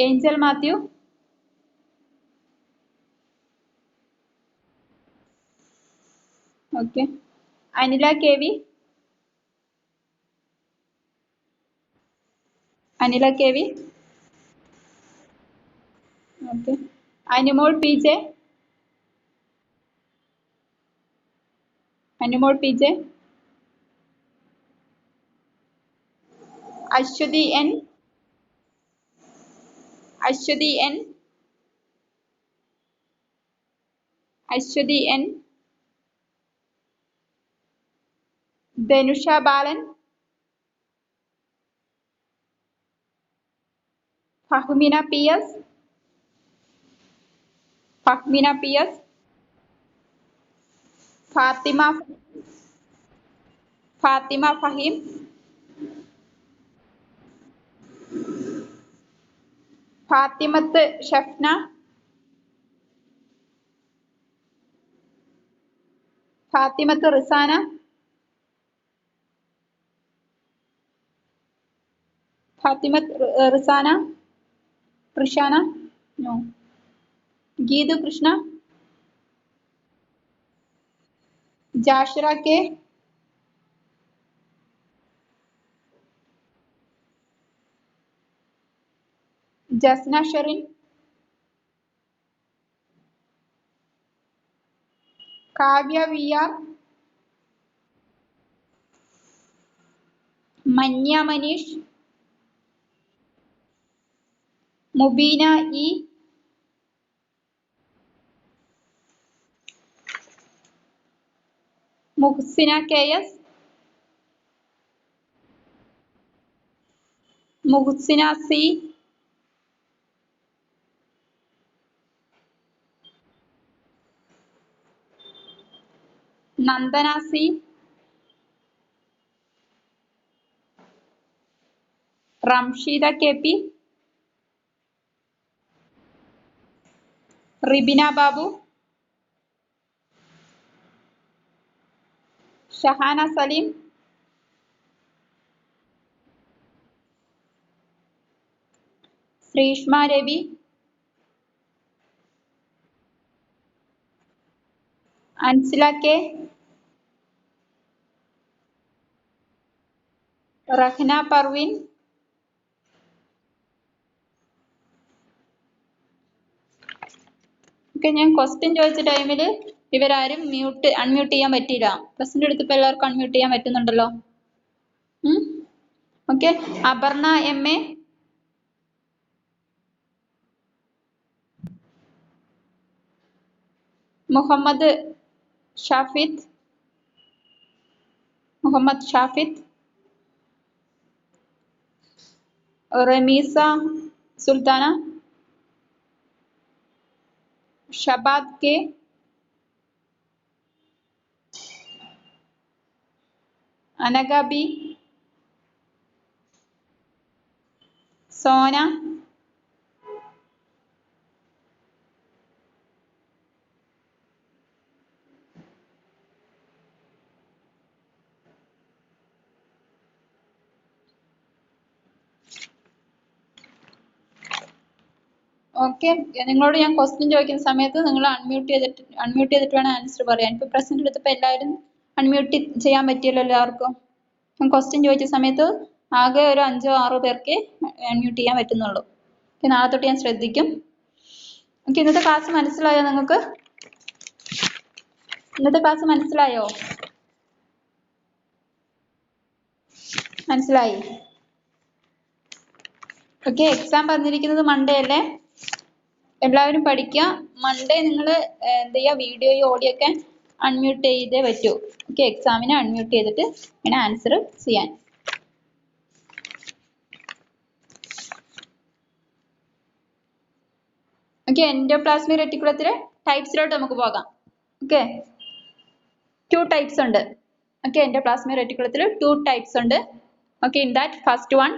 Angel Mathew, okay, Anila K V, Anila K V, okay, Anumol P J, Anumol P J, Aswathy N, Aswathy N, Aswathy N, Dhanusha Balan, Fahmina P S, Fahmina P S, Fathima, Fathima Faheem, Fathimath Shafna, Fathimath Rizana, Fathimath Rizana, Rishana, no, Geethu Krishna, Jashira K, Jasna Sherin, Kavya V R, Manya Manish, Mubeena E, Muhsina K S, Muhsina C, Nandana C, Ramsheeda K P, Ribina Babu, Shahana Saleem, Sreeshma Ravi, Ansila K, Rahna Parveen, ഞാൻ ക്വസ്റ്റ്യൻ ചോദിച്ച ടൈമിൽ ഇവരാരും അൺമ്യൂട്ട് ചെയ്യാൻ പറ്റിയില്ല. പ്രസന്റ് എടുത്തപ്പോൾ എല്ലാവർക്കും അൺമ്യൂട്ട് ചെയ്യാൻ പറ്റുന്നുണ്ടല്ലോ. Okay, Aparna M A, Muhammad Shafid, Muhammad Shafid, Rameesa Sulthana, Shabad K, Anagha B, Sona, okay. നിങ്ങളോട് ഞാൻ ക്വസ്റ്റ്യൻ ചോദിക്കുന്ന സമയത്ത് നിങ്ങൾ അൺമ്യൂട്ട് ചെയ്തിട്ട് വേണം ആൻസർ പറയാൻ. ഇപ്പൊ പ്രസന്റ് എടുത്തപ്പോൾ എല്ലാവരും അൺമ്യൂട്ട് ചെയ്യാൻ പറ്റിയല്ലോ എല്ലാവർക്കും. ഞാൻ ക്വസ്റ്റ്യൻ ചോദിച്ച സമയത്ത് ആകെ ഒരു 5-6 പേർക്ക് അൺമ്യൂട്ട് ചെയ്യാൻ പറ്റുന്നുള്ളൂ. നാളെ തൊട്ട് ഞാൻ ശ്രദ്ധിക്കും. ഓക്കെ, ഇന്നത്തെ ക്ലാസ് മനസ്സിലായോ നിങ്ങൾക്ക്? ഇന്നത്തെ ക്ലാസ് മനസ്സിലായോ? മനസ്സിലായി? ഓക്കെ, എക്സാം പറഞ്ഞിരിക്കുന്നത് മൺഡേ അല്ലേ? എല്ലാവരും പഠിക്കുക. മൺഡേ നിങ്ങൾ എന്ത് ചെയ്യുക, വീഡിയോയും ഓഡിയോ ഒക്കെ അൺമ്യൂട്ട് ചെയ്തേ പറ്റൂ. ഓക്കെ, എക്സാമിന് അൺമ്യൂട്ട് ചെയ്തിട്ട് ഇങ്ങനെ ആൻസർ ചെയ്യാൻ. ഓക്കെ, എൻഡോപ്ലാസ്മിക് റെറ്റിക്കുലത്തിലെ ടൈപ്സിലോട്ട് നമുക്ക് പോകാം. ഓക്കെ, 2 ടൈപ്സ് ഉണ്ട്. ഓക്കെ, എൻഡോപ്ലാസ്മിക് റെറ്റിക്കുലത്തിൽ 2 ടൈപ്സ് ഉണ്ട്. Okay, in that first one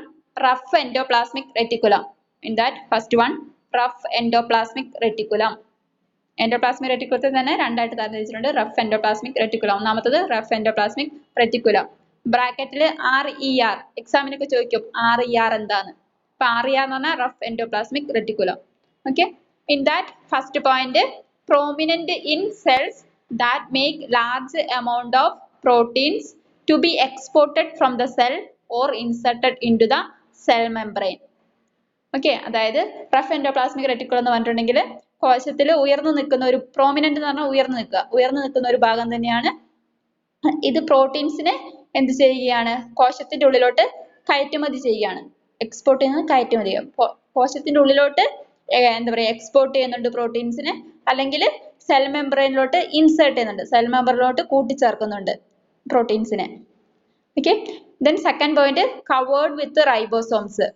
rough endoplasmic reticulum. In that first one rough endoplasmic reticulum. Endoplasmic റെറ്റിക്കുലത്തിൽ തന്നെ രണ്ടായിട്ട് തരംതിരിച്ചിട്ടുണ്ട്. Rough endoplasmic reticulum. ഒന്നാമത്തത് റഫ് എൻഡോപ്ലാസ്മിക് റെറ്റിക്കുലം. ബ്രാക്കറ്റിൽ RER, എക്സാമിനൊക്കെ ചോദിക്കും RER എന്താണ്. അപ്പൊ RER എന്ന് പറഞ്ഞാൽ rough endoplasmic reticulum. Okay, in that first point, prominent in cells that make large amount of proteins to be exported from the cell or inserted into the cell membrane. Okay, അതായത് റഫ് എൻഡോപ്ലാസ്മിക് റെറ്റിക്കുലം എന്ന് പറഞ്ഞിട്ടുണ്ടെങ്കിൽ കോശത്തിൽ ഉയർന്നു നിൽക്കുന്ന ഒരു, പ്രോമിനന്റ് എന്ന് പറഞ്ഞാൽ ഉയർന്നു നിൽക്കുന്ന ഒരു ഭാഗം തന്നെയാണ്. ഇത് പ്രോട്ടീൻസിനെ എന്ത് ചെയ്യുകയാണ്, കോശത്തിന്റെ ഉള്ളിലോട്ട് കയറ്റുമതി ചെയ്യുകയാണ്. എക്സ്പോർട്ട് ചെയ്യുന്നത് കയറ്റുമതി. കോശത്തിന്റെ ഉള്ളിലോട്ട് എന്താ പറയുക എക്സ്പോർട്ട് ചെയ്യുന്നുണ്ട് പ്രോട്ടീൻസിനെ, അല്ലെങ്കിൽ സെൽ മെമ്പറൈനിലോട്ട് ഇൻസേർട്ട് ചെയ്യുന്നുണ്ട്, സെൽ മെമ്പറിലോട്ട് കൂട്ടിച്ചേർക്കുന്നുണ്ട് പ്രോട്ടീൻസിനെ. Okay, then second point covered with ribosomes.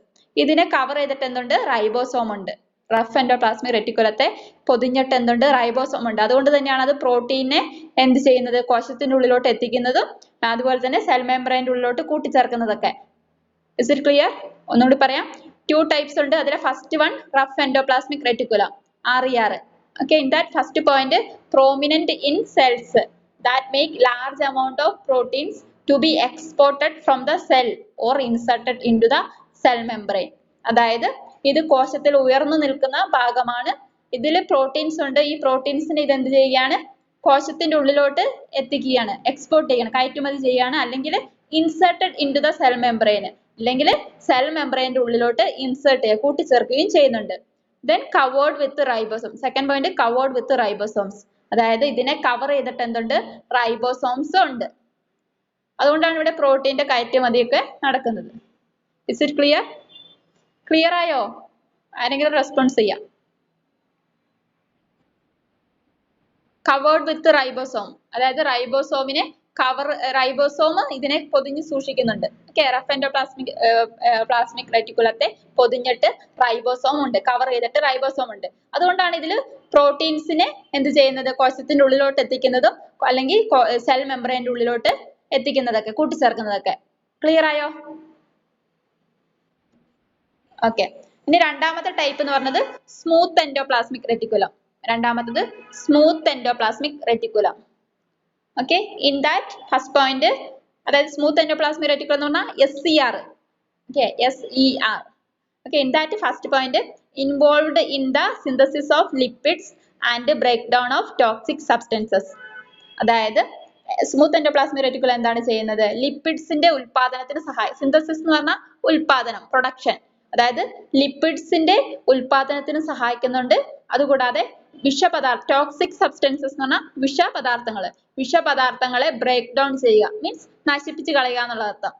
ഇതിനെ കവർ ചെയ്തിട്ട് എന്തുണ്ട്? റൈബോസോം ഉണ്ട്. റഫ് എൻഡോപ്ലാസ്മിക് റെറ്റിക്കുലത്തെ പൊതിഞ്ഞിട്ട് എന്തുണ്ട്? റൈബോസോം ഉണ്ട്. അതുകൊണ്ട് തന്നെയാണ് അത് പ്രോട്ടീനെ എന്ത് ചെയ്യുന്നത്? കോശത്തിന്റെ ഉള്ളിലോട്ട് എത്തിക്കുന്നതും അതുപോലെ തന്നെ സെൽ മെമ്പറൈൻ്റെ ഉള്ളിലോട്ട് കൂട്ടിച്ചേർക്കുന്നതൊക്കെ. Is it clear? ഒന്നുകൂടി പറയാം. 2 ടൈപ്സ് ഉണ്ട്. അതിലെ first one rough endoplasmic reticulum, RER. Okay, in that first point, prominent in cells that make large amount of proteins to be exported from the cell or inserted into the cell membrane. അതായത് ഇത് കോശത്തിൽ ഉയർന്നു നിൽക്കുന്ന ഭാഗമാണ്. ഇതിൽ പ്രോട്ടീൻസ് ഉണ്ട്. ഈ പ്രോട്ടീൻസിനെ ഇത് എന്ത് ചെയ്യുകയാണ്? കോശത്തിന്റെ ഉള്ളിലോട്ട് എത്തിക്കുകയാണ്, എക്സ്പോർട്ട് ചെയ്യണം, കയറ്റുമതി ചെയ്യാണ്, അല്ലെങ്കിൽ inserted into the cell membrane, അല്ലെങ്കിൽ സെൽ മെമ്പറൈൻ്റെ ഉള്ളിലോട്ട് ഇൻസേർട്ട് ചെയ്യുക, കൂട്ടിച്ചേർക്കുകയും ചെയ്യുന്നുണ്ട്. Then covered with ribosome. Second point, covered with ribosomes. അതായത് ഇതിനെ കവർ ചെയ്തിട്ട് എന്തുണ്ട്? റൈബോസോംസ് ഉണ്ട്. അതുകൊണ്ടാണ് ഇവിടെ പ്രോട്ടീന്റെ കയറ്റുമതിയൊക്കെ നടക്കുന്നത്. Is it clear? ക്ലിയർ ആയോ? ആരെങ്കിലും റെസ്പോൺസ് ചെയ്യാം. കവേർഡ് വിത്ത് റൈബോസോം, അതായത് റൈബോസോമിനെ റൈബോസോം ഇതിനെ പൊതിഞ്ഞ് സൂക്ഷിക്കുന്നുണ്ട്. റഫ് എൻഡോപ്ലാസ്മിക് റെറ്റിക്കുലത്തെ പൊതിഞ്ഞിട്ട് റൈബോസോം ഉണ്ട്, കവർ ചെയ്തിട്ട് റൈബോസോം ഉണ്ട്. അതുകൊണ്ടാണ് ഇതിൽ പ്രോട്ടീൻസിനെ എന്ത് ചെയ്യുന്നത്? കോശത്തിന്റെ ഉള്ളിലോട്ട് എത്തിക്കുന്നതും അല്ലെങ്കിൽ സെൽ മെമ്പറൈൻ്റെ ഉള്ളിലോട്ട് എത്തിക്കുന്നതൊക്കെ, കൂട്ടിച്ചേർക്കുന്നതൊക്കെ. ക്ലിയർ ആയോ? ഓക്കെ, ഇനി രണ്ടാമത്തെ ടൈപ്പ് എന്ന് പറഞ്ഞത് സ്മൂത്ത് എൻഡോപ്ലാസ്മിക് റെറ്റിക്കുലം. രണ്ടാമത്തത് smooth endoplasmic reticulum. Okay, in that first point, അതായത് സ്മൂത്ത് എൻഡോപ്ലാസ്മിക് റെറ്റിക്കുലം എന്ന് പറഞ്ഞാൽ SER. Okay, SER. Okay, in that first point involved in the synthesis of lipids and break down of toxic substances. അതായത് സ്മൂത്ത് എൻഡോപ്ലാസ്മിക് റെറ്റിക്കുലം എന്താണ് ചെയ്യുന്നത്? ലിപ്പിഡ്സിന്റെ ഉൽപാദനത്തിന് സിന്തസിസ് എന്ന് പറഞ്ഞാൽ ഉൽപാദനം, പ്രൊഡക്ഷൻ. അതായത് ലിപ്പിഡ്സിന്റെ ഉൽപാദനത്തിന് സഹായിക്കുന്നുണ്ട്. അതുകൂടാതെ ടോക്സിക് സബ്സ്റ്റൻസസ് എന്ന് പറഞ്ഞാൽ വിഷപദാർത്ഥങ്ങളെ ബ്രേക്ക് ഡൗൺ ചെയ്യുക, മീൻസ് നശിപ്പിച്ച് കളയുക എന്നുള്ള അർത്ഥം,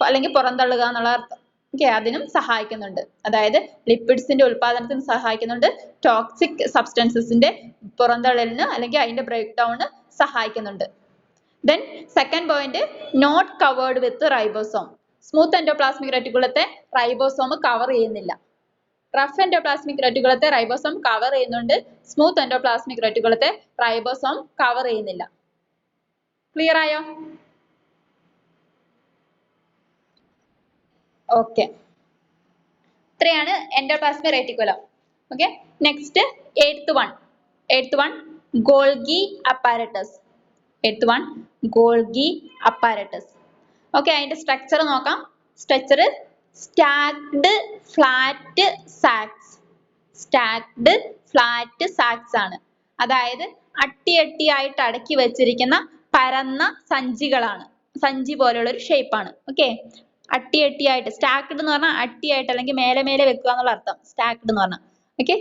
അല്ലെങ്കിൽ പുറന്തള്ളുക എന്നുള്ള അർത്ഥം. ഓക്കെ, അതിനും സഹായിക്കുന്നുണ്ട്. അതായത് ലിപ്പിഡ്സിന്റെ ഉൽപാദനത്തിന് സഹായിക്കുന്നുണ്ട്, ടോക്സിക് സബ്സ്റ്റൻസസിന്റെ പുറന്തള്ളലിന് അല്ലെങ്കിൽ അതിന്റെ ബ്രേക്ക് ഡൗണ് സഹായിക്കുന്നുണ്ട്. Then second point, not covered with ribosome. Smooth endoplasmic റെറ്റിക്കുലത്തെ റൈബോസോം കവർ ചെയ്യുന്നില്ല. റഫ് എൻഡോപ്ലാസ്മിക് റെറ്റിക്കുലത്തെ റൈബോസോം കവർ ചെയ്യുന്നുണ്ട്. സ്മൂത്ത് എൻഡോപ്ലാസ്മിക് റെറ്റിക്കുലത്തെ റൈബോസോം കവർ ചെയ്യുന്നില്ല. ക്ലിയർ ആയോ? ഓക്കെ, ഇത്രയാണ് endoplasmic reticulum. Okay, next eighth one Golgi apparatus. Eighth one Golgi apparatus. Okay, അതിന്റെ സ്ട്രക്ചർ നോക്കാം. Structure stacked flat sacs. Stacked flat sacs ആണ്. അതായത് അട്ടിയായിട്ട് അടക്കി വെച്ചിരിക്കുന്ന പരന്ന സഞ്ചികളാണ്. സഞ്ചി പോലെയുള്ള ഒരു ഷേപ്പാണ്. ഓക്കെ, അട്ടിയായിട്ട്, സ്റ്റാക്ഡ് എന്ന് പറഞ്ഞാൽ അട്ടിയായിട്ട് അല്ലെങ്കിൽ മേലെ വെക്കുക എന്നുള്ള അർത്ഥം സ്റ്റാക്ഡ് എന്ന് പറഞ്ഞാൽ. ഓക്കെ,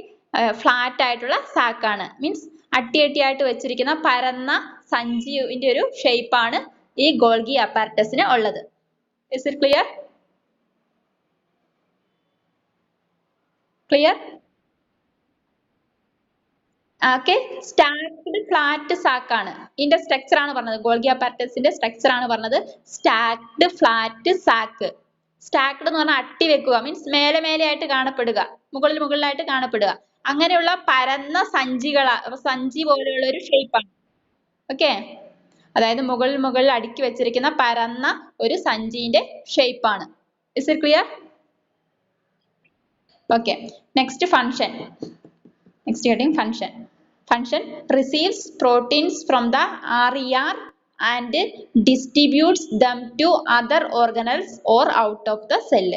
ഫ്ലാറ്റ് ആയിട്ടുള്ള സാക്കാണ്, മീൻസ് അട്ടിയായിട്ട് വെച്ചിരിക്കുന്ന പരന്ന സഞ്ചിന്റെ ഒരു ഷേപ്പാണ് ഈ ഗോൾഗി അപ്പാരറ്റസിന് ഉള്ളത്. Is it clear? Clear? Okay, stacked flat sac ആണ് ഇതിന്റെ സ്ട്രക്ചർ ആണ് പറഞ്ഞത്. ഗോൾഗി അപ്പാരറ്റസിന്റെ സ്ട്രക്ചർ ആണ് പറഞ്ഞത് സ്റ്റാക്ഡ് ഫ്ലാറ്റ് സാക്ക്. സ്റ്റാക്ഡ് എന്ന് പറഞ്ഞാൽ അട്ടി വെക്കുക, മീൻസ് മേലെ ആയിട്ട് കാണപ്പെടുക, മുകളിലായിട്ട് കാണപ്പെടുക. അങ്ങനെയുള്ള പരന്ന സഞ്ചി പോലെയുള്ള ഒരു ഷേപ്പാണ്. ഓക്കെ, അതായത് മുകളിൽ അടുക്കി വെച്ചിരിക്കുന്ന പരന്ന ഒരു സഞ്ചിന്റെ ഷേപ്പാണ്. Is it clear? Okay, next function. Next heading, function. Function receives proteins from the RER and distributes them to other organelles or out of the cell.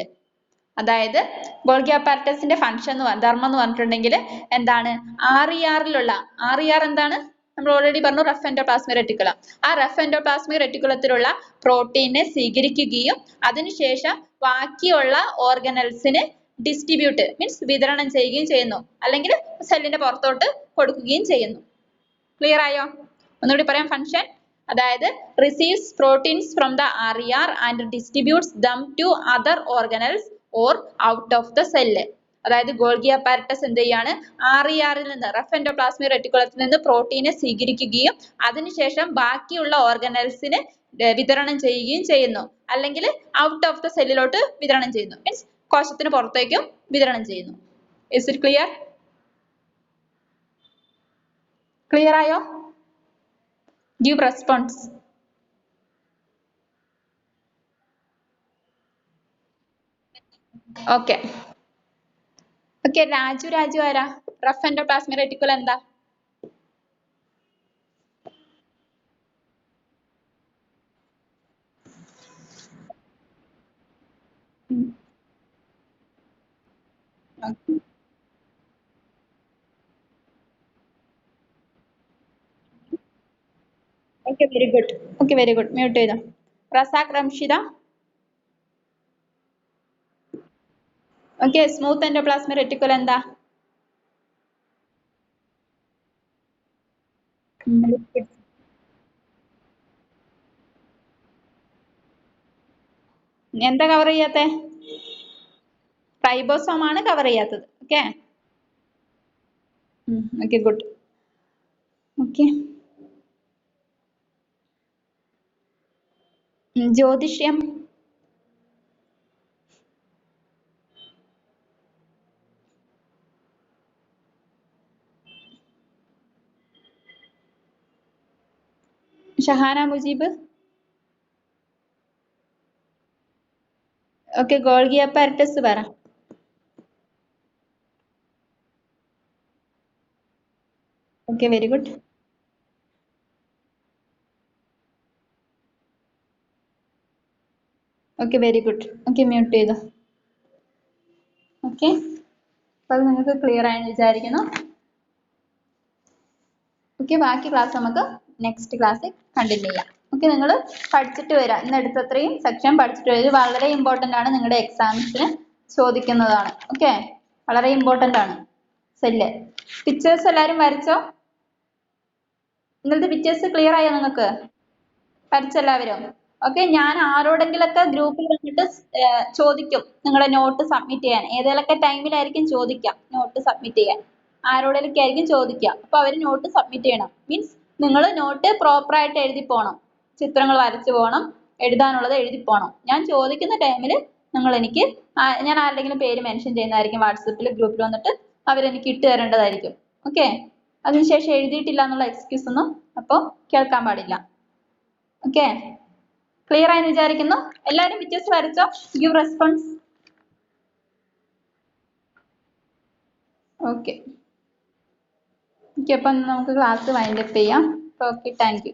അതായത് ഗോൾഗി അപ്പാരറ്റസിന്റെ ഫംഗ്ഷൻ ധർമ്മം എന്ന് പറഞ്ഞിട്ടുണ്ടെങ്കിൽ എന്താണ്? RER എന്താണ്? നമ്മൾ ഓൾറെഡി പറഞ്ഞു, റഫ് എൻഡോപ്ലാസ്മിക് റെറ്റിക്കുലം. ആ റഫ് എൻഡോപ്ലാസ്മിക് റെറ്റിക്കുലത്തിലുള്ള പ്രോട്ടീനെ സ്വീകരിക്കുകയും അതിനുശേഷം ബാക്കിയുള്ള ഓർഗനൽസിന് ഡിസ്ട്രിബ്യൂട്ട്, മീൻസ് വിതരണം ചെയ്യുകയും ചെയ്യുന്നു, അല്ലെങ്കിൽ സെല്ലിന്റെ പുറത്തോട്ട് കൊടുക്കുകയും ചെയ്യുന്നു. ക്ലിയർ ആയോ? ഒന്നുകൂടി പറയാം. ഫംഗ്ഷൻ അതായത് receives proteins from the RER and distributes them to other organelles or out of the cell. അതായത് ഗോൾഗി അപ്പാരറ്റസ് എന്ത് ചെയ്യാണ് RER ൽ നിന്ന് റഫ് എൻഡോപ്ലാസ്മിക് റെറ്റിക്കുലത്തിൽ നിന്ന് പ്രോട്ടീനെ സ്വീകരിക്കുകയും അതിനുശേഷം ബാക്കിയുള്ള ഓർഗനൽസിന് വിതരണം ചെയ്യുകയും ചെയ്യുന്നു. അല്ലെങ്കിൽ ഔട്ട് ഓഫ് ദ സെല്ലിലോട്ട് വിതരണം ചെയ്യുന്നു. മീൻസ് കോശത്തിന് പുറത്തേക്കും വിതരണം ചെയ്യുന്നു. Is it clear? ക്ലിയർ ആയോ? Give response. Okay okay. Raju ആരാ? റഫ് എൻഡോപ്ലാസ്മിക് റെറ്റിക്കുലം എന്താ? Okay very good. Okay very good. Mute ചെയ്തോ. Razak Ramshida. Okay. Smooth endoplasmic reticulum എന്താ? എന്താ കവർ ചെയ്യാത്തെ? റൈബോസോം ആണ് കവർ ചെയ്യാത്തത്. Okay okay good. ഓക്കെ ജ്യോതിഷ്യം. Shahana Mujeeb. Okay. Golgi apparatus പറ. Okay very good. Okay very good. Okay mute ചെയ്തോ. ഓക്കെ അപ്പൊ അത് നിങ്ങൾക്ക് ക്ലിയർ ആയെന്ന് വിചാരിക്കുന്നു. ഓക്കെ ബാക്കി ക്ലാസ് നമുക്ക് നെക്സ്റ്റ് ക്ലാസ്സിൽ കണ്ടിന്യൂ ചെയ്യാം. ഓക്കെ നിങ്ങൾ പഠിച്ചിട്ട് വരാം. ഇന്ന് എടുത്തത്രയും സെക്ഷൻ പഠിച്ചിട്ട് വരും. ഇത് വളരെ ഇമ്പോർട്ടൻ്റ് ആണ്, നിങ്ങളുടെ എക്സാംസിന് ചോദിക്കുന്നതാണ്. ഓക്കെ വളരെ ഇമ്പോർട്ടൻ്റ് ആണ്. സെല്ല് പിക്ചേഴ്സ് എല്ലാവരും വരച്ചോ? നിങ്ങളുടെ പിക്ചേഴ്സ് ക്ലിയർ ആയോ? നിങ്ങൾക്ക് വരച്ചെല്ലാവരും? ഓക്കെ ഞാൻ ആരോടെങ്കിലൊക്കെ ഗ്രൂപ്പിൽ വന്നിട്ട് ചോദിക്കും നിങ്ങളുടെ നോട്ട് സബ്മിറ്റ് ചെയ്യാൻ. ഏതെങ്കിലുമൊക്കെ ടൈമിലായിരിക്കും ചോദിക്കാം നോട്ട് സബ്മിറ്റ് ചെയ്യാൻ. ആരോടെങ്കിലൊക്കെ ആയിരിക്കും ചോദിക്കുക. അപ്പൊ അവര് നോട്ട് സബ്മിറ്റ് ചെയ്യണം. മീൻസ് നിങ്ങൾ നോട്ട് പ്രോപ്പർ ആയിട്ട് എഴുതി പോണം. ചിത്രങ്ങൾ വരച്ചു പോകണം, എഴുതാനുള്ളത് എഴുതി പോകണം. ഞാൻ ചോദിക്കുന്ന ടൈമിൽ നിങ്ങൾ എനിക്ക് ഞാൻ ആരുടെങ്കിലും പേര് മെൻഷൻ ചെയ്യുന്നതായിരിക്കും. വാട്സപ്പിൽ ഗ്രൂപ്പിൽ വന്നിട്ട് അവരെനിക്ക് ഇട്ട് തരേണ്ടതായിരിക്കും. ഓക്കെ അതിനുശേഷം എഴുതിയിട്ടില്ല എന്നുള്ള എക്സ്ക്യൂസ് ഒന്നും അപ്പോൾ കേൾക്കാൻ പാടില്ല. ഓക്കെ ക്ലിയർ ആയെന്ന് വിചാരിക്കുന്നു. എല്ലാവരും പിക്ചേഴ്സ് വരച്ചോ? Give response. ഓക്കെ അപ്പം നമുക്ക് ക്ലാസ് വൈൻഡ് അപ്പ് ചെയ്യാം. Okay thank U.